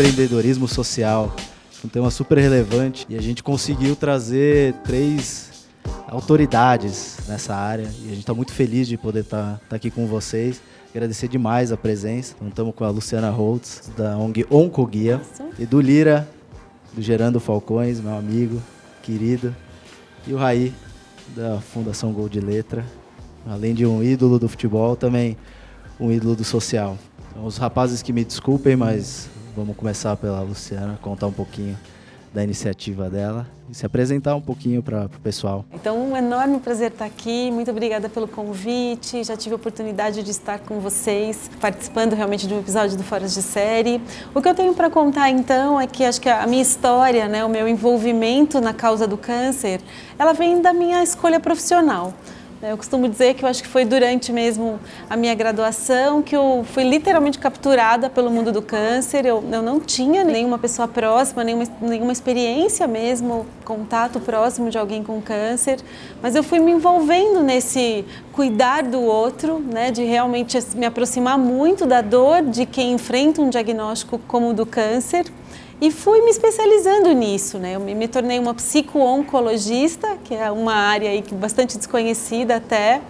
empreendedorismo social, um tema super relevante, e a gente conseguiu trazer 3 autoridades nessa área, e a gente está muito feliz de poder estar aqui com vocês. Agradecer demais a presença. Então, estamos com a Luciana Holtz, da ONG Oncoguia, e do Lira, do Gerando Falcões, meu amigo, querido, e o Raí, da Fundação Gol de Letra, além de um ídolo do futebol, também um ídolo do social. Então, os rapazes que me desculpem, mas vamos começar pela Luciana, contar um pouquinho da iniciativa dela e se apresentar um pouquinho para o pessoal. Então, um enorme prazer estar aqui, muito obrigada pelo convite, já tive a oportunidade de estar com vocês, participando realmente de um episódio do Fora de Série. O que eu tenho para contar então é que acho que a minha história, né, o meu envolvimento na causa do câncer, ela vem da minha escolha profissional. Eu costumo dizer que eu acho que foi durante mesmo a minha graduação que eu fui literalmente capturada pelo mundo do câncer. Eu não tinha nenhuma pessoa próxima, nenhuma experiência mesmo, contato próximo de alguém com câncer, mas eu fui me envolvendo nesse cuidar do outro, né, de realmente me aproximar muito da dor de quem enfrenta um diagnóstico como o do câncer. E fui me especializando nisso, né? Eu me tornei uma psico-oncologista, que é uma área aí bastante desconhecida até,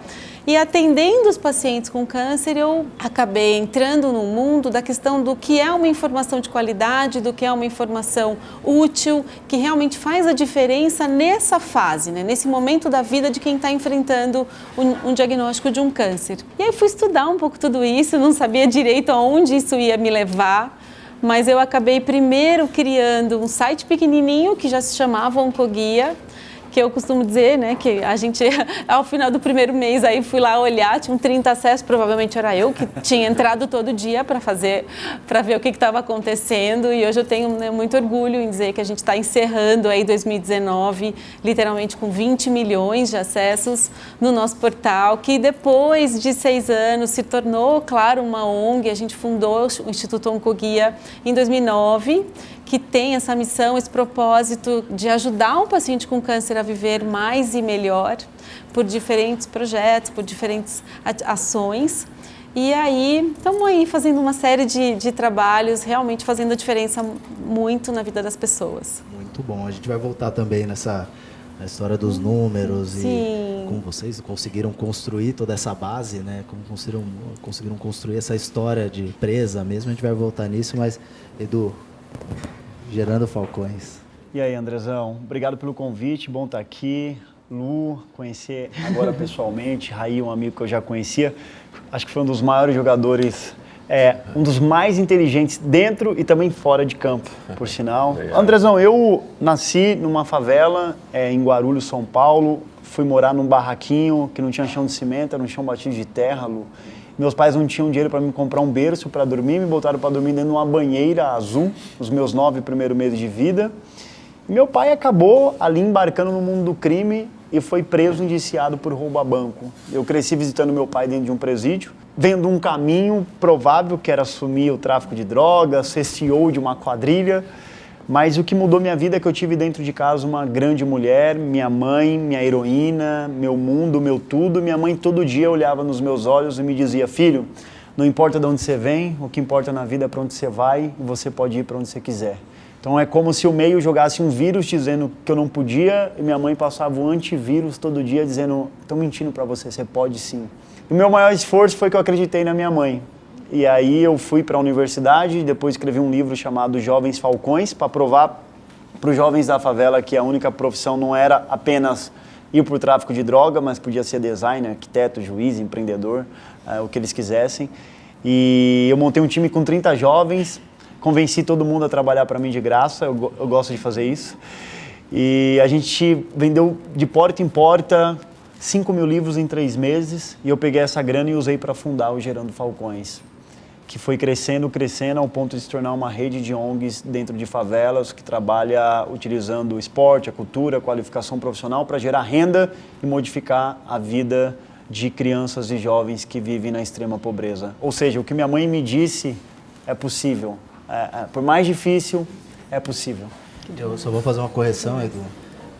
e atendendo os pacientes com câncer, eu acabei entrando no mundo da questão do que é uma informação de qualidade, do que é uma informação útil, que realmente faz a diferença nessa fase, né? Nesse momento da vida de quem está enfrentando um diagnóstico de um câncer. E aí fui estudar um pouco tudo isso, não sabia direito aonde isso ia me levar, mas eu acabei primeiro criando um site pequenininho que já se chamava Oncoguia, que eu costumo dizer, né, que a gente, ao final do primeiro mês, aí fui lá olhar, tinham 30 acessos, provavelmente era eu que tinha entrado todo dia para ver o que estava acontecendo, e hoje eu tenho, né, muito orgulho em dizer que a gente está encerrando aí 2019, literalmente com 20 milhões de acessos no nosso portal, que depois de 6 anos se tornou, claro, uma ONG. A gente fundou o Instituto Oncoguia em 2009, que tem essa missão, esse propósito de ajudar um paciente com câncer a viver mais e melhor por diferentes projetos, por diferentes ações. E aí, estamos aí fazendo uma série de trabalhos, realmente fazendo a diferença muito na vida das pessoas. Muito bom. A gente vai voltar também na história dos números. Sim. E como vocês conseguiram construir toda essa base, né? Como conseguiram construir essa história de empresa mesmo, a gente vai voltar nisso, mas, Edu, Gerando Falcões. E aí, Andrezão, obrigado pelo convite, bom estar aqui. Lu, conhecer agora pessoalmente, Raí, um amigo que eu já conhecia, acho que foi um dos maiores jogadores, um dos mais inteligentes dentro e também fora de campo, por sinal. Andrezão, eu nasci numa favela em Guarulhos, São Paulo, fui morar num barraquinho que não tinha chão de cimento, era um chão batido de terra, Lu. Meus pais não tinham dinheiro para me comprar um berço para dormir, me botaram para dormir dentro de uma banheira azul, os meus 9 primeiros meses de vida. E meu pai acabou ali embarcando no mundo do crime e foi preso, indiciado por roubo a banco. Eu cresci visitando meu pai dentro de um presídio, vendo um caminho provável que era assumir o tráfico de drogas, ser CEO de uma quadrilha. Mas o que mudou minha vida é que eu tive dentro de casa uma grande mulher, minha mãe, minha heroína, meu mundo, meu tudo. Minha mãe todo dia olhava nos meus olhos e me dizia: filho, não importa de onde você vem, o que importa na vida é para onde você vai e você pode ir para onde você quiser. Então é como se o meio jogasse um vírus dizendo que eu não podia e minha mãe passava um antivírus todo dia dizendo: estão mentindo para você, você pode sim. E o meu maior esforço foi que eu acreditei na minha mãe. E aí eu fui para a universidade, depois escrevi um livro chamado Jovens Falcões, para provar para os jovens da favela que a única profissão não era apenas ir para o tráfico de droga, mas podia ser designer, arquiteto, juiz, empreendedor, o que eles quisessem. E eu montei um time com 30 jovens, convenci todo mundo a trabalhar para mim de graça, eu gosto de fazer isso. E a gente vendeu de porta em porta 5 mil livros em 3 meses, e eu peguei essa grana e usei para fundar o Gerando Falcões, que foi crescendo ao ponto de se tornar uma rede de ONGs dentro de favelas, que trabalha utilizando o esporte, a cultura, a qualificação profissional para gerar renda e modificar a vida de crianças e jovens que vivem na extrema pobreza. Ou seja, o que minha mãe me disse é possível. Por mais difícil, é possível. Eu só vou fazer uma correção, Edu,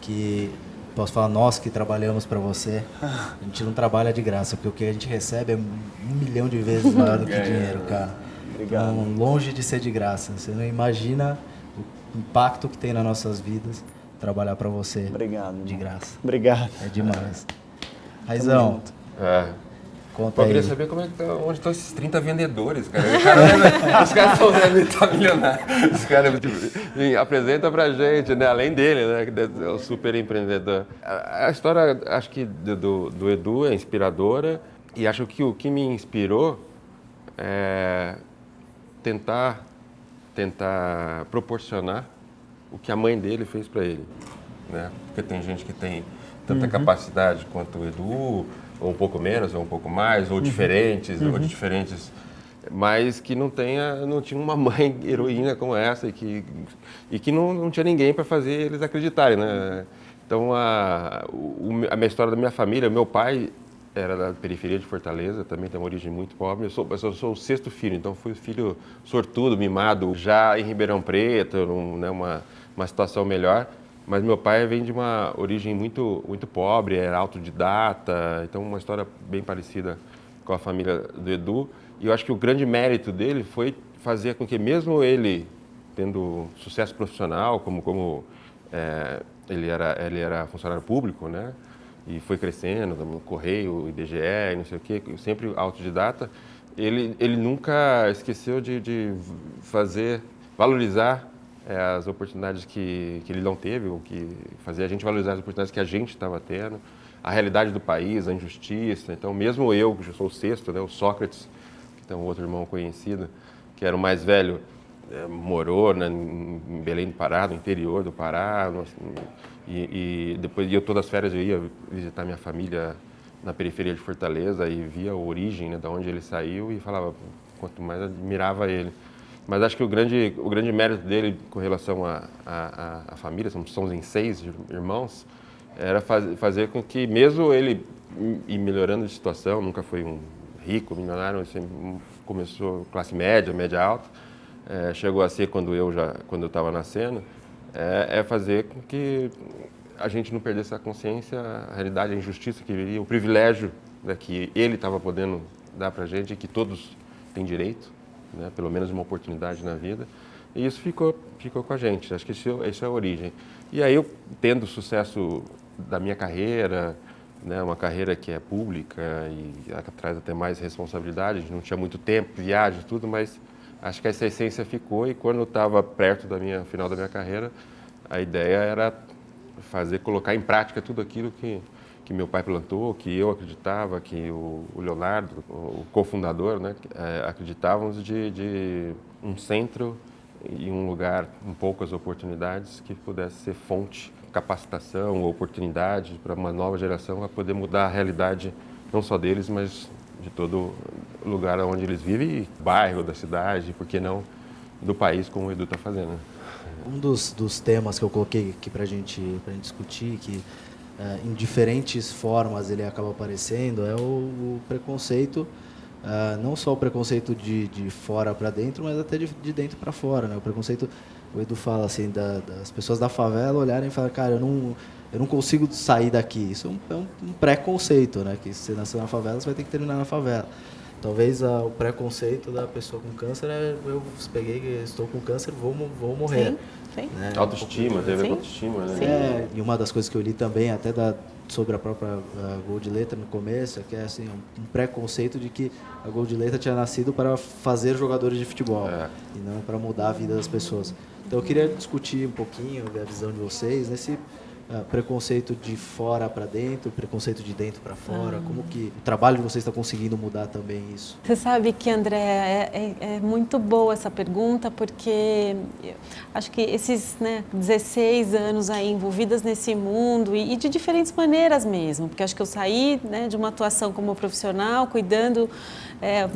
que posso falar nós que trabalhamos para você, a gente não trabalha de graça, porque o que a gente recebe é 1 milhão de vezes maior do que dinheiro, cara. Obrigado. Então, longe de ser de graça. Você não imagina o impacto que tem nas nossas vidas trabalhar para você. Obrigado. De graça. Obrigado. É demais. Raizão, conta Eu aí. queria saber onde estão esses 30 vendedores, cara. Os caras devem estar milionários. Os caras apresentam pra gente, né? Além dele, né? Que é o super empreendedor. A história, acho que do Edu é inspiradora. E acho que o que me inspirou é tentar proporcionar o que a mãe dele fez para ele, né? Porque tem gente que tem tanta capacidade quanto o Edu, ou um pouco menos, ou um pouco mais, ou diferentes, ou de diferentes, mas que não tinha uma mãe heroína como essa e que não tinha ninguém para fazer eles acreditarem, né? Então a minha história da minha família, meu pai era da periferia de Fortaleza, também tem uma origem muito pobre. Eu sou o 6º filho, então fui filho sortudo, mimado, já em Ribeirão Preto, né, uma situação melhor. Mas meu pai vem de uma origem muito, muito pobre, era autodidata, então uma história bem parecida com a família do Edu. E eu acho que o grande mérito dele foi fazer com que, mesmo ele tendo sucesso profissional, ele era funcionário público, né? E foi crescendo no Correio, IBGE, não sei o quê, sempre autodidata, ele nunca esqueceu de valorizar as oportunidades que ele não teve, ou que fazia a gente valorizar as oportunidades que a gente estava tendo, a realidade do país, a injustiça. Então, mesmo eu, que sou o 6º, né, o Sócrates, que tem um outro irmão conhecido, que era o mais velho, morou, né, em Belém do Pará, no interior do Pará, e depois todas as férias eu ia visitar minha família na periferia de Fortaleza e via a origem, né, de onde ele saiu e falava, quanto mais admirava ele. Mas acho que o grande mérito dele com relação à família, somos em 6 irmãos, era fazer com que, mesmo ele ir melhorando de situação, nunca foi um rico, milionário, ele começou classe média, média alta, chegou a ser quando eu estava nascendo, fazer com que a gente não perdesse a consciência, a realidade, a injustiça que viria, o privilégio, né, que ele estava podendo dar para a gente e que todos têm direito, né, pelo menos uma oportunidade na vida. E isso ficou com a gente, acho que isso é a origem. E aí eu, tendo sucesso da minha carreira, né, uma carreira que é pública e traz até mais responsabilidade, a gente não tinha muito tempo, viagem, tudo, mas acho que essa essência ficou. E quando eu estava perto final da minha carreira, a ideia era colocar em prática tudo aquilo que meu pai plantou, que eu acreditava, que o Leonardo, o cofundador, né, acreditávamos, de um centro e um lugar com poucas oportunidades que pudesse ser fonte, capacitação, oportunidade para uma nova geração a poder mudar a realidade não só deles, mas de todo lugar onde eles vivem, bairro da cidade, por que não do país, como o Edu está fazendo. Um dos temas que eu coloquei aqui para a gente discutir, que em diferentes formas ele acaba aparecendo, é o preconceito, não só o preconceito de fora para dentro, mas até de dentro para fora, né? O preconceito, o Edu fala assim, das pessoas da favela olharem e falar, cara, eu não consigo sair daqui. Isso é um preconceito, né? Que se você nasceu na favela, você vai ter que terminar na favela. Talvez o preconceito da pessoa com câncer eu estou com câncer, vou morrer. Sim. Né? Autoestima, teve autoestima, né? E uma das coisas que eu li também, até sobre a própria Gold Letra no começo, é que é assim, um preconceito de que a Gold Letra tinha nascido para fazer jogadores de futebol e não para mudar a vida das pessoas. Então eu queria discutir um pouquinho, ver a visão de vocês nesse preconceito de fora para dentro, preconceito de dentro para fora, como que o trabalho de vocês está conseguindo mudar também isso? Você sabe que, André, é muito boa essa pergunta, porque acho que esses 16 anos aí envolvidas nesse mundo e de diferentes maneiras mesmo, porque acho que eu saí de uma atuação como profissional, cuidando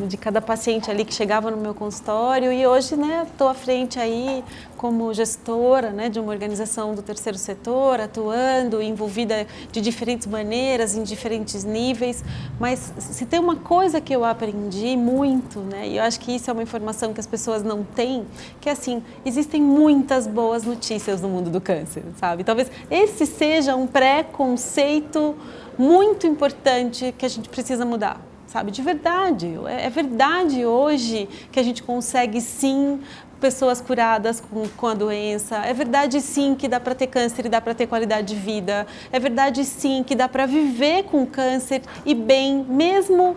de cada paciente ali que chegava no meu consultório, e hoje estou à frente aí como gestora de uma organização do terceiro setor, atuando, envolvida de diferentes maneiras, em diferentes níveis, mas se tem uma coisa que eu aprendi muito, e eu acho que isso é uma informação que as pessoas não têm, que é assim, existem muitas boas notícias no mundo do câncer, sabe? Talvez esse seja um preconceito muito importante que a gente precisa mudar. sabe? De verdade. É verdade hoje que a gente consegue sim pessoas curadas com a doença. É verdade sim que dá para ter câncer e dá para ter qualidade de vida. É verdade sim que dá para viver com câncer e bem, mesmo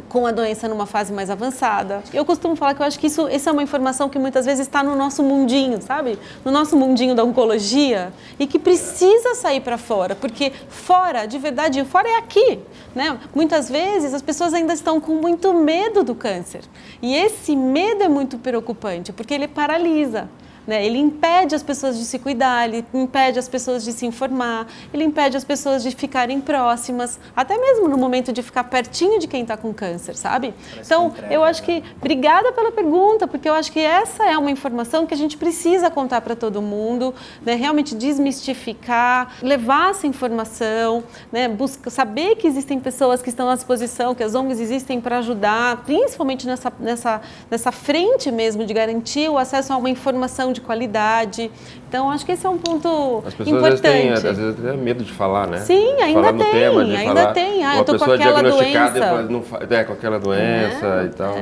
com a doença numa fase mais avançada. Eu costumo falar que eu acho que essa é uma informação que muitas vezes está no nosso mundinho, sabe? No nosso mundinho da oncologia e que precisa sair para fora, porque fora, de verdade, fora é aqui, né? Muitas vezes as pessoas ainda estão com muito medo do câncer e esse medo é muito preocupante, porque ele paralisa. Né? Ele impede as pessoas de se cuidar, ele impede as pessoas de se informar, ele impede as pessoas de ficarem próximas, até mesmo no momento de ficar pertinho de quem está com câncer, sabe? Então, eu acho que, obrigada pela pergunta, porque eu acho que essa é uma informação que a gente precisa contar para todo mundo, né? Realmente desmistificar, levar essa informação, né? Saber que existem pessoas que estão à disposição, que as ONGs existem para ajudar, principalmente nessa frente mesmo de garantir o acesso a uma informação de qualidade. Então, acho que esse é um ponto as pessoas importante. Às vezes têm medo de falar, né? Sim, ainda falar no tem, tema, ainda tem. Ah, eu tô com aquela doença. Com aquela doença e tal.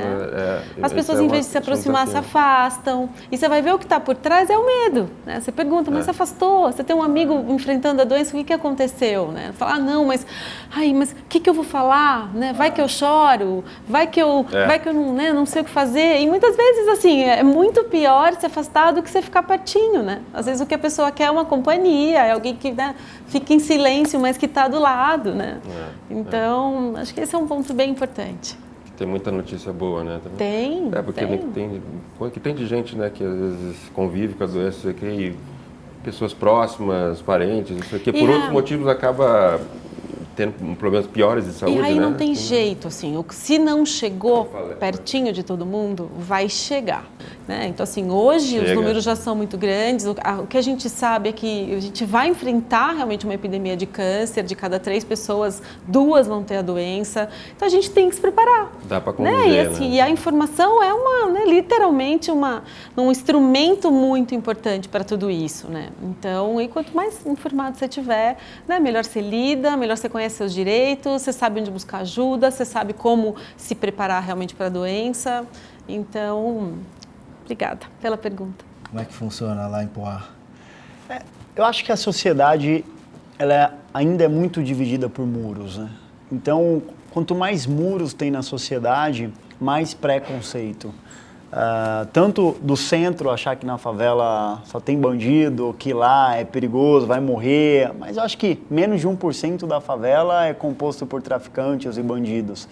As pessoas, em vez de se aproximar, se afastam. E você vai ver o que está por trás é o medo. Né? Você pergunta, mas se afastou? Você tem um amigo enfrentando a doença, o que aconteceu? Né? Fala, não, mas o que eu vou falar? Né? Vai que eu choro? Vai que eu não, né, não sei o que fazer? E muitas vezes, assim, é muito pior se afastar do que você ficar pertinho, né? Às vezes o que a pessoa quer é uma companhia, é alguém que, né, fica em silêncio, mas que está do lado, né? Então, acho que esse é um ponto bem importante. Tem muita notícia boa, né? Tem. Porque tem de gente, né, que às vezes convive com a doença, que pessoas próximas, parentes, isso aqui, por outros motivos acaba tendo problemas piores de saúde, e aí né? não tem jeito, assim, se não chegou pertinho de todo mundo, vai chegar, né? Então, assim, hoje os números já são muito grandes, o que a gente sabe é que a gente vai enfrentar realmente uma epidemia de câncer, de cada 3 pessoas, 2 vão ter a doença, então a gente tem que se preparar. Dá para conviver, né? E, assim, e a informação é literalmente um instrumento muito importante para tudo isso, né? Então, e quanto mais informado você tiver, né, melhor você lida, melhor você conhece seus direitos, você sabe onde buscar ajuda, você sabe como se preparar realmente para a doença. Então, obrigada pela pergunta. Como é que funciona lá em Poá? Eu acho que a sociedade ainda é muito dividida por muros, né? Então, quanto mais muros tem na sociedade, mais preconceito. Tanto do centro achar que na favela só tem bandido, que lá é perigoso, vai morrer, mas eu acho que menos de 1% da favela é composto por traficantes e bandidos.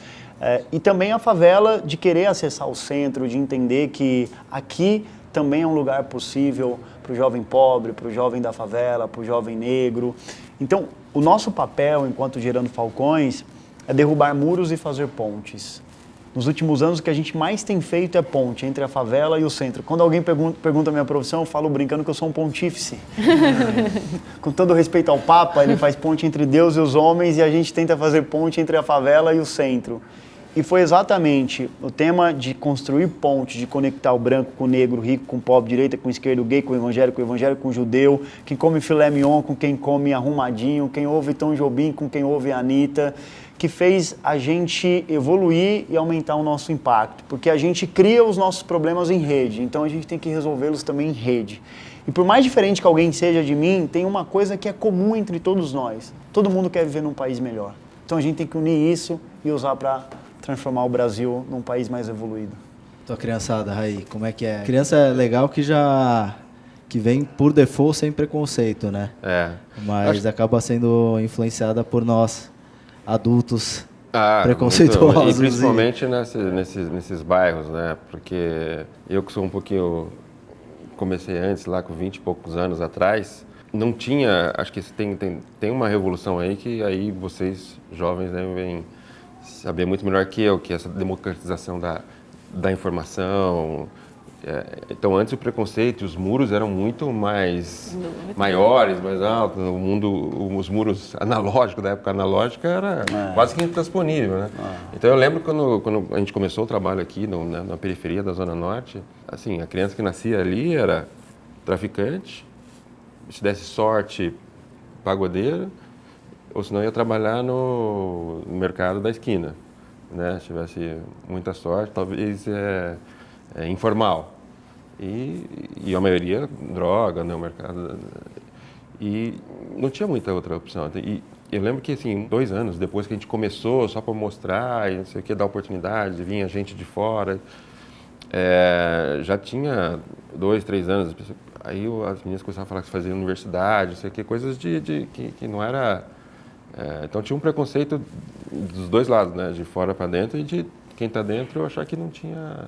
E também a favela de querer acessar o centro, de entender que aqui também é um lugar possível para o jovem pobre, para o jovem da favela, para o jovem negro. Então, o nosso papel enquanto Gerando Falcões é derrubar muros e fazer pontes. Nos últimos anos, o que a gente mais tem feito é ponte entre a favela e o centro. Quando alguém pergunta a minha profissão, eu falo brincando que eu sou um pontífice. Com todo respeito ao Papa, ele faz ponte entre Deus e os homens e a gente tenta fazer ponte entre a favela e o centro. E foi exatamente o tema de construir ponte, de conectar o branco com o negro, o rico com o pobre, direita com o esquerdo, o gay com o evangélico com o judeu, quem come filé mignon com quem come arrumadinho, quem ouve Tom Jobim com quem ouve a Anitta, que fez a gente evoluir e aumentar o nosso impacto, porque a gente cria os nossos problemas em rede, então a gente tem que resolvê-los também em rede. E por mais diferente que alguém seja de mim, tem uma coisa que é comum entre todos nós. Todo mundo quer viver num país melhor. Então a gente tem que unir isso e usar para transformar o Brasil num país mais evoluído. Tua criançada, Raí, como é que é? Criança é legal que vem por default sem preconceito, né? Mas acaba sendo influenciada por nós, adultos preconceituosos. Muito, e principalmente nesses bairros, né? Porque eu que sou um pouquinho... Comecei antes, lá com 20 e poucos anos atrás, não tinha... Acho que tem uma revolução aí que aí vocês, jovens, devem saber muito melhor que eu, que é essa democratização da informação. Então, antes o preconceito, os muros eram muito maiores, mais altos. Os muros analógicos, da época analógica, era quase que intransponível, né? Então, eu lembro quando a gente começou o trabalho aqui na periferia da Zona Norte, assim, a criança que nascia ali era traficante, se desse sorte, pagodeiro, ou senão ia trabalhar no mercado da esquina. né? Se tivesse muita sorte, talvez informal. E a maioria droga, né? O mercado. E não tinha muita outra opção. E eu lembro que, assim, 2 anos depois que a gente começou, só para mostrar e não sei o que, dar oportunidade, vinha gente de fora, já tinha 2, 3 anos, aí as meninas começavam a falar que fazia universidade, não sei o que, coisas que não era... então tinha um preconceito dos dois lados, né, de fora para dentro e de quem está dentro eu achar que não tinha...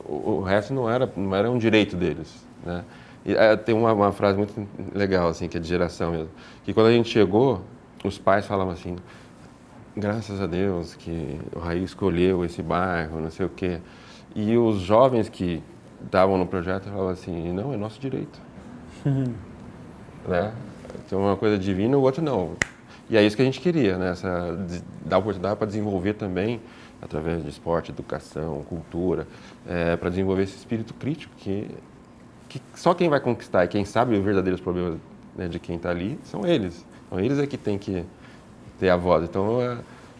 O resto não era um direito deles, né. E, tem uma frase muito legal, assim, que é de geração mesmo, que quando a gente chegou, os pais falavam assim, graças a Deus que o Raí escolheu esse bairro, não sei o quê. E os jovens que estavam no projeto falavam assim, não, é nosso direito. Né? Então uma coisa divina, o outro não. E é isso que a gente queria, né? Dar oportunidade para desenvolver também, através de esporte, educação, cultura, para desenvolver esse espírito crítico que só quem vai conquistar e quem sabe os verdadeiros problemas, né, de quem está ali são eles. Então eles é que tem que ter a voz. Então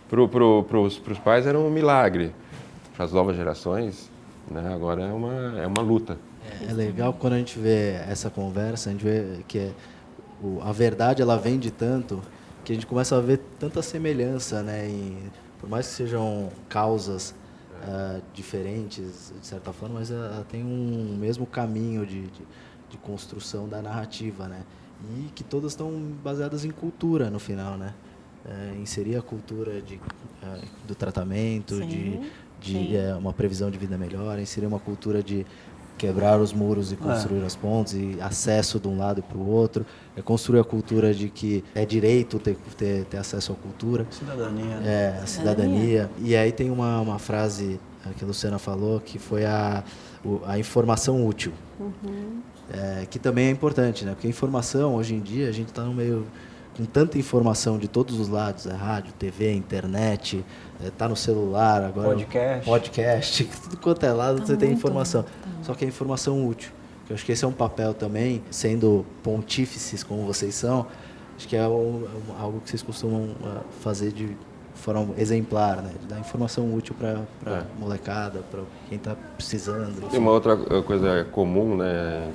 pros pais era um milagre. Para as novas gerações, né, agora é uma luta. É legal quando a gente vê essa conversa, a gente vê que a verdade ela vem de tanto que a gente começa a ver tanta semelhança, né, por mais que sejam causas diferentes, de certa forma, mas tem um mesmo caminho de construção da narrativa, né? E que todas estão baseadas em cultura no final, né? Inserir a cultura do tratamento, Sim, de uma previsão de vida melhor, inserir uma cultura de quebrar os muros e construir as pontes, e acesso de um lado e para o outro, construir a cultura de que é direito ter acesso à cultura. Cidadania. Né? A cidadania. E aí tem uma frase que a Luciana falou, que foi a informação útil. Uhum. Que também é importante, né? Porque a informação, hoje em dia, a gente está no meio com tanta informação de todos os lados, rádio, TV, internet, tá no celular agora, podcast, tudo quanto é lado você tem informação. Só que é informação útil. Eu acho que esse é um papel também, sendo pontífices como vocês são, acho que é algo que vocês costumam fazer de forma exemplar, né? De dar informação útil para molecada, para quem está precisando. Tem uma outra coisa comum, né,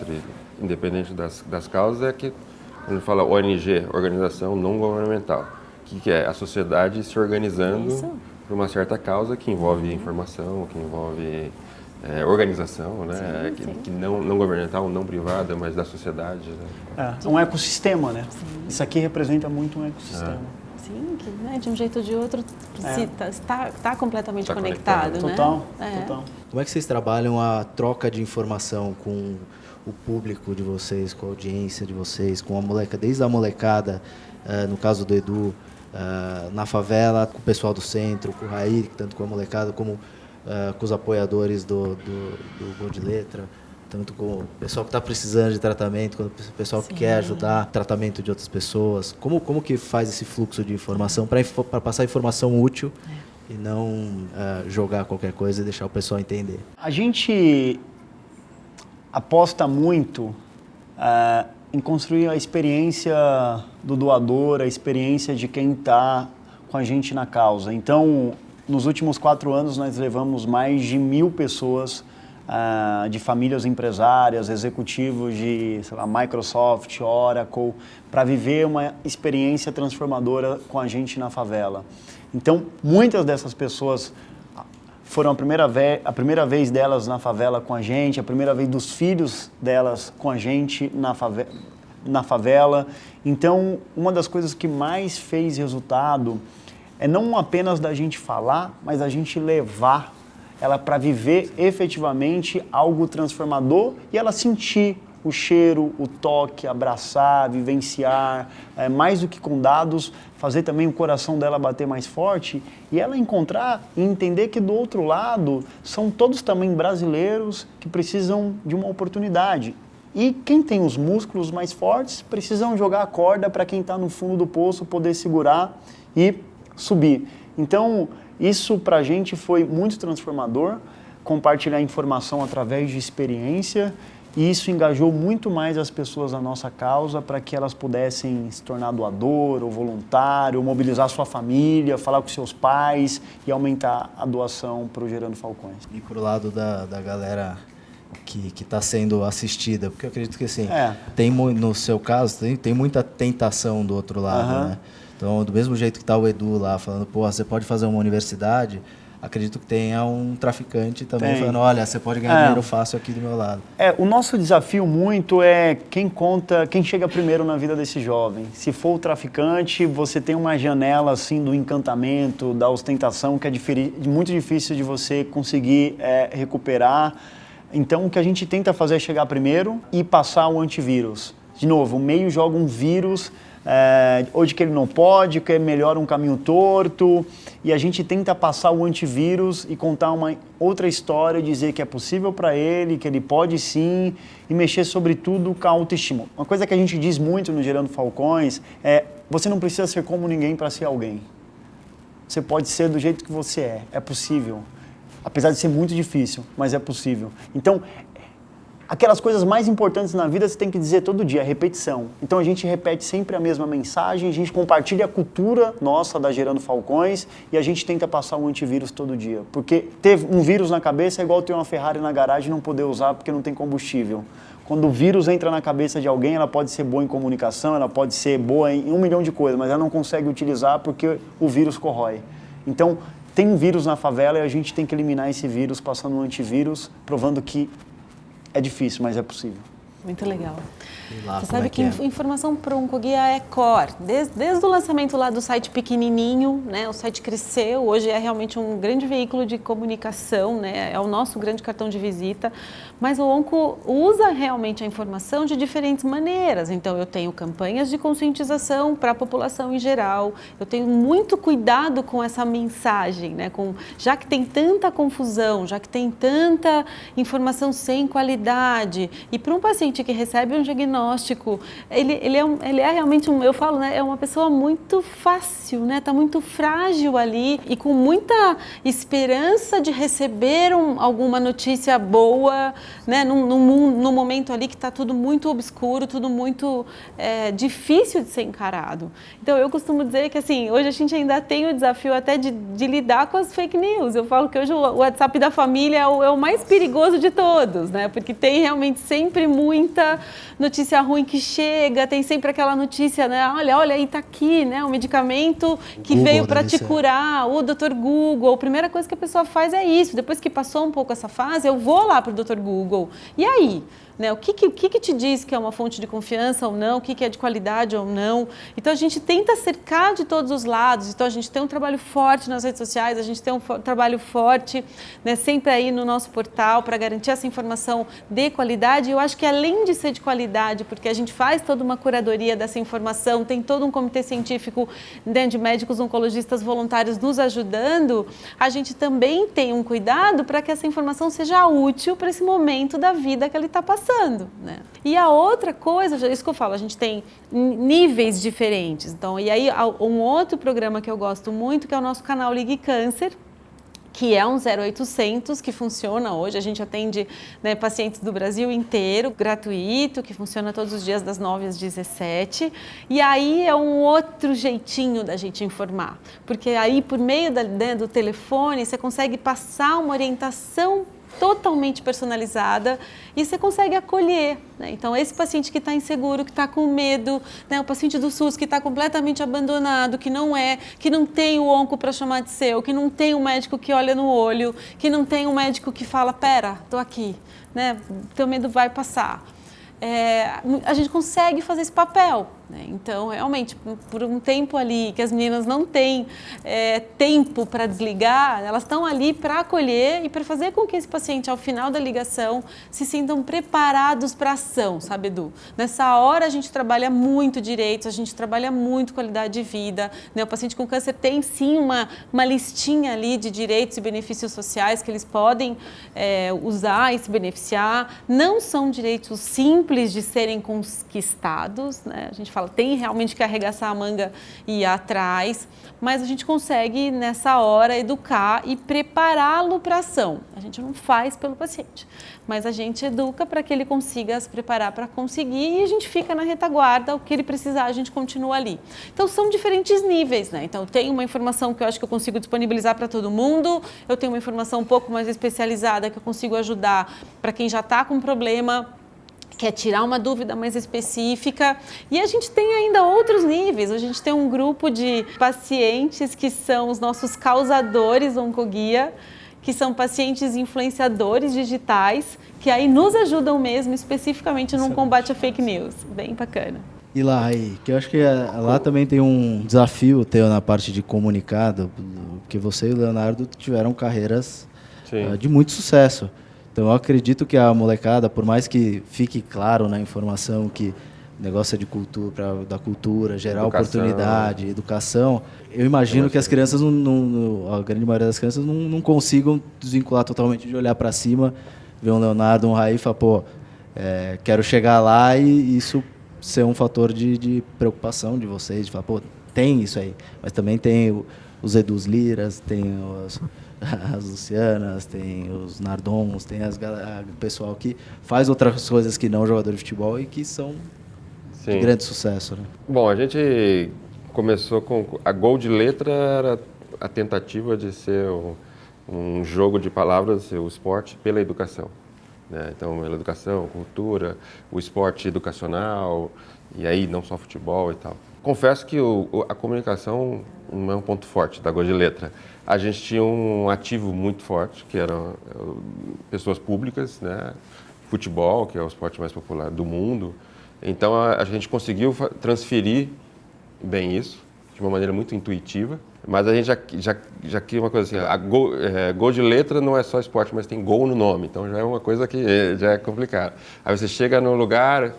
independente das causas, é que quando fala ONG, Organização Não Governamental, que é a sociedade se organizando por uma certa causa que envolve informação, que envolve organização, né? Que não governamental, não privada, mas da sociedade. Né? Um ecossistema, né? Sim. Isso aqui representa muito um ecossistema. Sim, que, né, de um jeito ou de outro está completamente conectado, né? Total. Como é que vocês trabalham a troca de informação com o público de vocês, com a audiência de vocês, com a molecada, desde a molecada, no caso do Edu, na favela, com o pessoal do centro, com o Raí, tanto com a molecada, como com os apoiadores do Gol de Letra, tanto com o pessoal que está precisando de tratamento, quanto o pessoal que quer ajudar o tratamento de outras pessoas. Como que faz esse fluxo de informação para passar informação útil e não jogar qualquer coisa e deixar o pessoal entender? A gente aposta muito em construir a experiência do doador, a experiência de quem está com a gente na causa. Então, nos últimos 4 anos, nós levamos mais de 1.000 pessoas de famílias empresárias, executivos de, sei lá, Microsoft, Oracle, para viver uma experiência transformadora com a gente na favela. Então, muitas dessas pessoas foram a primeira vez delas na favela com a gente, a primeira vez dos filhos delas com a gente na favela. Então, uma das coisas que mais fez resultado é não apenas da gente falar, mas a gente levar ela para viver efetivamente algo transformador e ela sentir o cheiro, o toque, abraçar, vivenciar, mais do que com dados, fazer também o coração dela bater mais forte e ela encontrar e entender que do outro lado são todos também brasileiros que precisam de uma oportunidade. E quem tem os músculos mais fortes precisam jogar a corda para quem está no fundo do poço poder segurar e subir. Então, isso para a gente foi muito transformador, compartilhar informação através de experiência E isso engajou muito mais as pessoas na nossa causa para que elas pudessem se tornar doador ou voluntário, ou mobilizar sua família, falar com seus pais e aumentar a doação para o Gerando Falcões. E pro lado da galera que está sendo assistida, porque eu acredito que assim, tem, no seu caso, tem muita tentação do outro lado, né? Então, do mesmo jeito que está o Edu lá falando, pô, você pode fazer uma universidade, acredito que tenha um traficante também falando, olha, você pode ganhar dinheiro fácil aqui do meu lado. O nosso desafio muito é quem chega primeiro na vida desse jovem. Se for o traficante, você tem uma janela assim do encantamento, da ostentação, que é muito difícil de você conseguir recuperar. Então, o que a gente tenta fazer é chegar primeiro e passar o antivírus. De novo, o meio joga um vírus, ou de que ele não pode, que é melhor um caminho torto, e a gente tenta passar o antivírus e contar uma outra história, dizer que é possível para ele, que ele pode sim, e mexer sobretudo com a autoestima. Uma coisa que a gente diz muito no Gerando Falcões é, você não precisa ser como ninguém para ser alguém. Você pode ser do jeito que você é possível. Apesar de ser muito difícil, mas é possível. Então, aquelas coisas mais importantes na vida você tem que dizer todo dia, repetição. Então a gente repete sempre a mesma mensagem, a gente compartilha a cultura nossa da Gerando Falcões e a gente tenta passar um antivírus todo dia. Porque ter um vírus na cabeça é igual ter uma Ferrari na garagem e não poder usar porque não tem combustível. Quando o vírus entra na cabeça de alguém, ela pode ser boa em comunicação, ela pode ser boa em 1 milhão de coisas, mas ela não consegue utilizar porque o vírus corrói. Então, tem um vírus na favela e a gente tem que eliminar esse vírus passando um antivírus, provando que é difícil, mas é possível. Muito legal. Lá, você sabe que informação para o Oncoguia é core. Desde o lançamento lá do site pequenininho, né, o site cresceu, hoje é realmente um grande veículo de comunicação, né, é o nosso grande cartão de visita, mas o Onco usa realmente a informação de diferentes maneiras. Então, eu tenho campanhas de conscientização para a população em geral, eu tenho muito cuidado com essa mensagem, né, já que tem tanta confusão, já que tem tanta informação sem qualidade, e para um paciente que recebe um diagnóstico, ele é realmente, eu falo, né, é uma pessoa muito fácil, né, tá muito frágil ali e com muita esperança de receber alguma notícia boa, né, num momento ali que está tudo muito obscuro, tudo muito difícil de ser encarado. Então, eu costumo dizer que, assim, hoje a gente ainda tem o desafio até de lidar com as fake news. Eu falo que hoje o WhatsApp da família é o mais perigoso de todos, né, porque tem realmente sempre muita notícia ruim que chega, tem sempre aquela notícia, né? Olha, aí tá aqui, né? O medicamento que Google veio para te curar, o Dr. Google. A primeira coisa que a pessoa faz é isso. Depois que passou um pouco essa fase, eu vou lá para o Dr. Google. E aí? Né? O que te diz que é uma fonte de confiança ou não? O que é de qualidade ou não? Então, a gente tenta cercar de todos os lados. Então, a gente tem um trabalho forte nas redes sociais, a gente tem um trabalho forte, né, sempre aí no nosso portal para garantir essa informação de qualidade. E eu acho que, além de ser de qualidade, porque a gente faz toda uma curadoria dessa informação, tem todo um comitê científico, né, de médicos oncologistas voluntários nos ajudando, a gente também tem um cuidado para que essa informação seja útil para esse momento da vida que ele está passando. Né? E a outra coisa, isso que eu falo, a gente tem níveis diferentes. Então, e aí um outro programa que eu gosto muito, que é o nosso canal Ligue Câncer, que é um 0800 que funciona hoje. A gente atende, né, pacientes do Brasil inteiro, gratuito, que funciona todos os dias das 9 às 17. E aí é um outro jeitinho da gente informar, porque aí por meio do telefone você consegue passar uma orientação totalmente personalizada e você consegue acolher, né? Então, esse paciente que está inseguro, que está com medo, né? O paciente do SUS que está completamente abandonado, que não tem o onco para chamar de seu, que não tem um médico que olha no olho, que não tem um médico que fala, pera, estou aqui, né? Teu medo vai passar. A gente consegue fazer esse papel, né? Então, realmente, por um tempo ali que as meninas não têm tempo para desligar, elas estão ali para acolher e para fazer com que esse paciente, ao final da ligação, se sintam preparados para a ação, sabe, Edu? Nessa hora, a gente trabalha muito direitos, a gente trabalha muito qualidade de vida, né? O paciente com câncer tem, sim, uma listinha ali de direitos e benefícios sociais que eles podem usar e se beneficiar. Não são direitos simples de serem conquistados, né? A gente fala fala, tem realmente que arregaçar a manga e ir atrás, mas a gente consegue, nessa hora, educar e prepará-lo para a ação. A gente não faz pelo paciente, mas a gente educa para que ele consiga se preparar para conseguir e a gente fica na retaguarda, o que ele precisar, a gente continua ali. Então, são diferentes níveis, né? Então, eu tenho uma informação que eu acho que eu consigo disponibilizar para todo mundo, eu tenho uma informação um pouco mais especializada que eu consigo ajudar para quem já está com problema, quer tirar uma dúvida mais específica. E a gente tem ainda outros níveis. A gente tem um grupo de pacientes que são os nossos causadores oncoguia, que são pacientes influenciadores digitais, que aí nos ajudam mesmo, especificamente no combate a fake news. Bem bacana. E lá, aí, que eu acho que lá também tem um desafio teu na parte de comunicado, porque você e o Leonardo tiveram carreiras de muito sucesso. Então eu acredito que a molecada, por mais que fique claro na informação que o negócio é de cultura, da cultura, gerar oportunidade, educação, eu imagino que as crianças, a grande maioria das crianças não consigam desvincular totalmente de olhar para cima, ver um Leonardo, um Raí e falar, pô, quero chegar lá e isso ser um fator de preocupação de vocês, de falar, pô, tem isso aí, mas também tem os Edus Liras, tem as Lucianas, tem os Nardons, tem o pessoal que faz outras coisas que não jogador de futebol e que são de grande sucesso, né? Bom, a gente começou com... A Gol de Letra era a tentativa de ser um jogo de palavras, o esporte pela educação. Né? Então, pela educação, cultura, o esporte educacional, e aí não só futebol e tal. Confesso que a comunicação não é um ponto forte da Gol de Letra. A gente tinha um ativo muito forte, que eram pessoas públicas, né? Futebol, que é o esporte mais popular do mundo. Então, a gente conseguiu transferir bem isso, de uma maneira muito intuitiva. Mas a gente já cria uma coisa assim, Gol de Letra não é só esporte, mas tem gol no nome. Então, já é uma coisa que já é complicada. Aí você chega no lugar...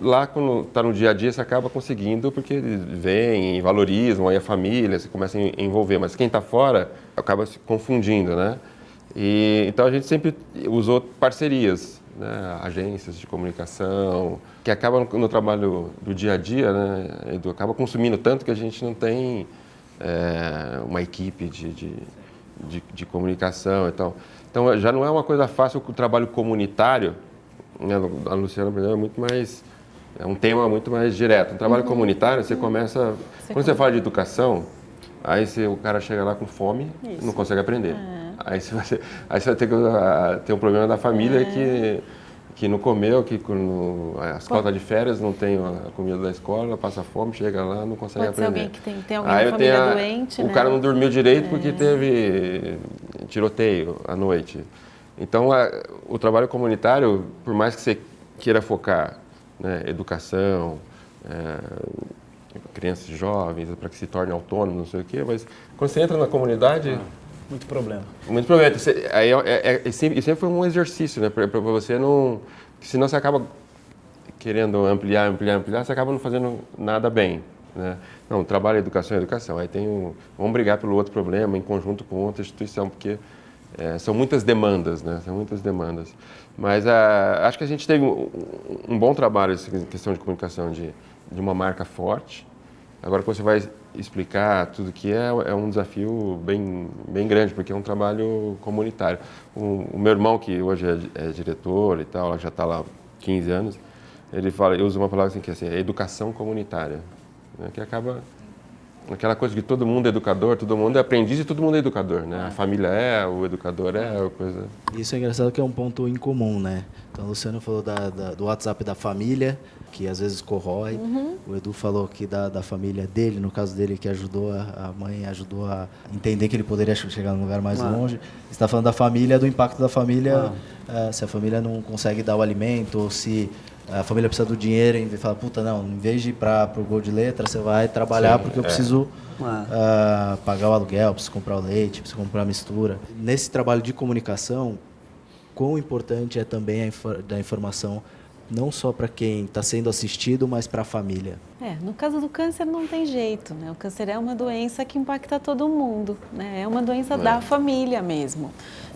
Lá, quando está no dia a dia, você acaba conseguindo, porque eles vêm, valorizam, aí a família, você começa a envolver. Mas quem está fora acaba se confundindo, né? Então, a gente sempre usou parcerias, né? Agências de comunicação, que acabam no trabalho do dia a dia, né? Acaba consumindo tanto que a gente não tem uma equipe de comunicação e tal. Então, já não é uma coisa fácil o trabalho comunitário. A Luciana, por exemplo, é muito mais... É um tema muito mais direto. Um trabalho comunitário, você começa... Quando você fala de educação, aí o cara chega lá com fome e não consegue aprender. Aí você vai ter que ter um problema da família que não comeu, que a escola está de férias, não tem a comida da escola, passa fome, chega lá, não consegue aprender. Pode ser alguém que tem alguém na família doente, o cara não dormiu direito porque teve tiroteio à noite. Então, o trabalho comunitário, por mais que você queira focar, né, educação, crianças jovens, para que se tornem autônomos, não sei o quê, mas quando você entra na comunidade... Muito problema. Muito problema. Isso sempre foi um exercício, né, para você não... Senão você acaba querendo ampliar, você acaba não fazendo nada bem. Né? Não, trabalho, educação é educação. Aí vamos brigar pelo outro problema em conjunto com outra instituição, porque... são muitas demandas, né? São muitas demandas. Mas acho que a gente teve um bom trabalho em questão de comunicação, de uma marca forte. Agora, quando você vai explicar tudo que é um desafio bem grande, porque é um trabalho comunitário. O meu irmão, que hoje é diretor e tal, já está lá há 15 anos, ele usa uma palavra assim, que é educação comunitária, né? Que acaba... Aquela coisa que todo mundo é educador, todo mundo é aprendiz e todo mundo é educador, né? A família o educador a coisa... Isso é engraçado que é um ponto em comum, né? Então, o Luciano falou do WhatsApp da família, que às vezes corrói. O Edu falou que da família dele, no caso dele, que ajudou a mãe, ajudou a entender que ele poderia chegar num lugar mais longe. Você está falando da família, do impacto da família, se a família não consegue dar o alimento, ou se... A família precisa do dinheiro e fala, puta, não, em vez de ir para o Gol de Letra, você vai trabalhar porque eu preciso pagar o aluguel, preciso comprar o leite, preciso comprar a mistura. Nesse trabalho de comunicação, quão importante é também a informação, não só para quem está sendo assistido, mas para a família? No caso do câncer não tem jeito, né? O câncer é uma doença que impacta todo mundo, né? É uma doença da família mesmo.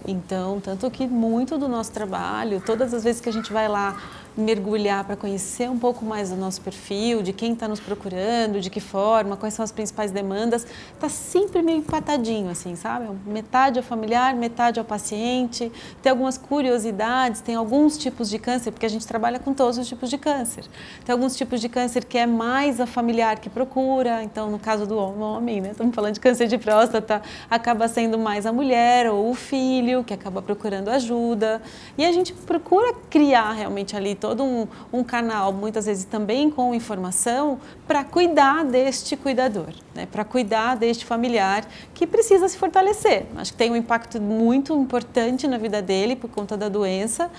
Então, tanto que muito do nosso trabalho, todas as vezes que a gente vai lá mergulhar para conhecer um pouco mais do nosso perfil, de quem está nos procurando, de que forma, quais são as principais demandas, está sempre meio empatadinho, assim, sabe? Metade ao familiar, metade ao paciente, tem algumas curiosidades, tem alguns tipos de câncer, porque a gente trabalha com todos os tipos de câncer. Tem alguns tipos de câncer que é mais a familiar que procura, então no caso do homem, né, estamos falando de câncer de próstata, acaba sendo mais a mulher ou o filho que acaba procurando ajuda, e a gente procura criar realmente ali todo um canal, muitas vezes também com informação, para cuidar deste cuidador, né, para cuidar deste familiar que precisa se fortalecer. Acho que tem um impacto muito importante na vida dele por conta da doença,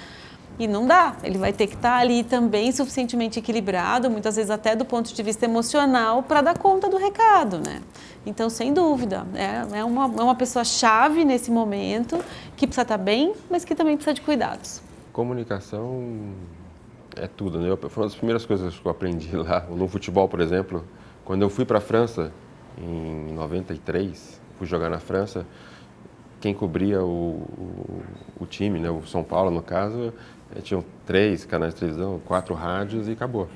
e não dá, ele vai ter que estar ali também suficientemente equilibrado, muitas vezes até do ponto de vista emocional, para dar conta do recado, né? Então, sem dúvida, é uma pessoa-chave nesse momento, que precisa estar bem, mas que também precisa de cuidados. Comunicação é tudo, né? Foi uma das primeiras coisas que eu aprendi lá, no futebol, por exemplo. Quando eu fui para a França, em 93, fui jogar na França, quem cobria o time, né, o São Paulo, no caso, tinham 3 canais de televisão, 4 rádios e acabou.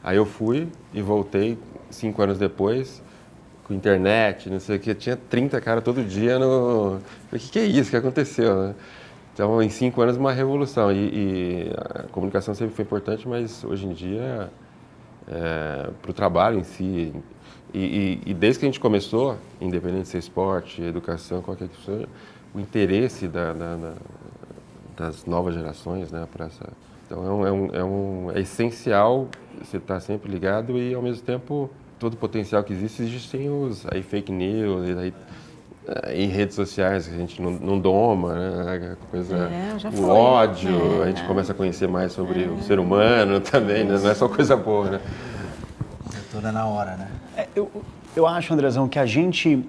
Aí eu fui e voltei 5 anos depois, com internet, não sei o que, tinha 30 caras todo dia no... O que é isso? O que aconteceu, né? Então, em 5 anos, uma revolução. E a comunicação sempre foi importante, mas hoje em dia, para o trabalho em si, e desde que a gente começou, independente de ser esporte, educação, qualquer que seja, o interesse das novas gerações, né, para essa... Então, é essencial você estar sempre ligado e, ao mesmo tempo, todo o potencial que existem os fake news, em redes sociais que a gente não doma, né? O ódio, a gente começa a conhecer mais sobre o ser humano também, né? Não é só coisa boa, né? Toda na hora, né? Eu acho, Andrezão, que a gente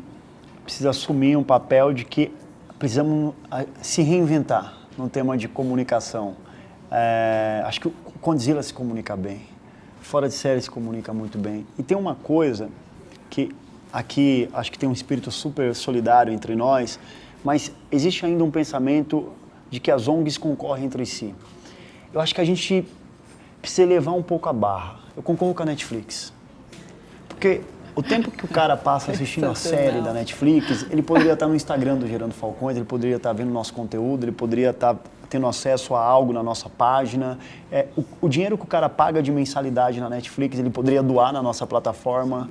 precisa assumir um papel de que precisamos se reinventar no tema de comunicação. Acho que o Condzilla se comunica bem, Fora de Série se comunica muito bem. E tem uma coisa que aqui acho que tem um espírito super solidário entre nós, mas existe ainda um pensamento de que as ONGs concorrem entre si. Eu acho que a gente precisa elevar um pouco a barra. Eu concordo com a Netflix. Porque o tempo que o cara passa assistindo a série da Netflix, ele poderia estar no Instagram do Gerando Falcões, ele poderia estar vendo nosso conteúdo, ele poderia estar tendo acesso a algo na nossa página. O dinheiro que o cara paga de mensalidade na Netflix, ele poderia doar na nossa plataforma,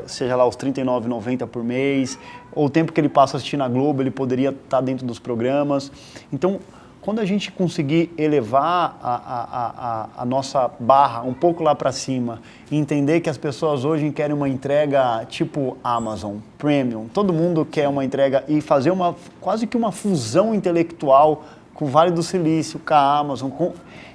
seja lá os R$ 39,90 por mês, ou o tempo que ele passa assistindo a Globo, ele poderia estar dentro dos programas. Então, quando a gente conseguir elevar a nossa barra um pouco lá para cima e entender que as pessoas hoje querem uma entrega tipo Amazon, Premium, todo mundo quer uma entrega e fazer quase que uma fusão intelectual com o Vale do Silício, com a Amazon,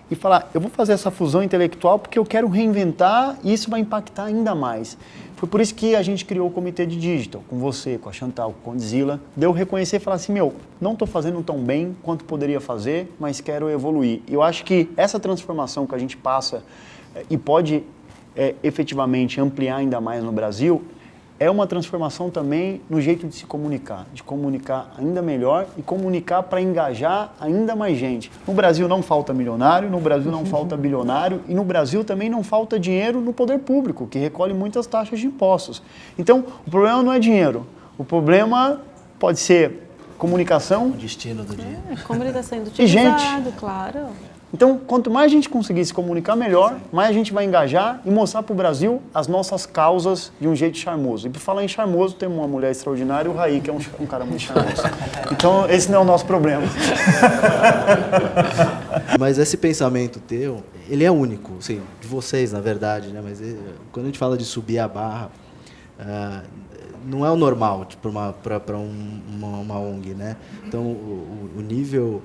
e falar, eu vou fazer essa fusão intelectual porque eu quero reinventar e isso vai impactar ainda mais. Foi por isso que a gente criou o Comitê de Digital, com você, com a Chantal, com o Condzilla, deu reconhecer e falar assim, não estou fazendo tão bem quanto poderia fazer, mas quero evoluir. E eu acho que essa transformação que a gente passa e pode efetivamente ampliar ainda mais no Brasil, é uma transformação também no jeito de se comunicar, de comunicar ainda melhor e comunicar para engajar ainda mais gente. No Brasil não falta milionário, no Brasil não falta bilionário e no Brasil também não falta dinheiro no poder público, que recolhe muitas taxas de impostos. Então, o problema não é dinheiro, o problema pode ser comunicação. O destino do dinheiro. Como ele está sendo E gente. utilizado, claro. Então, quanto mais a gente conseguir se comunicar melhor, mais a gente vai engajar e mostrar para o Brasil as nossas causas de um jeito charmoso. E por falar em charmoso, temos uma mulher extraordinária, o Raí, que é um cara muito charmoso. Então, esse não é o nosso problema. Mas esse pensamento teu, ele é único, assim, de vocês, na verdade, né? Mas quando a gente fala de subir a barra, não é o normal para uma ONG, né? Então, o nível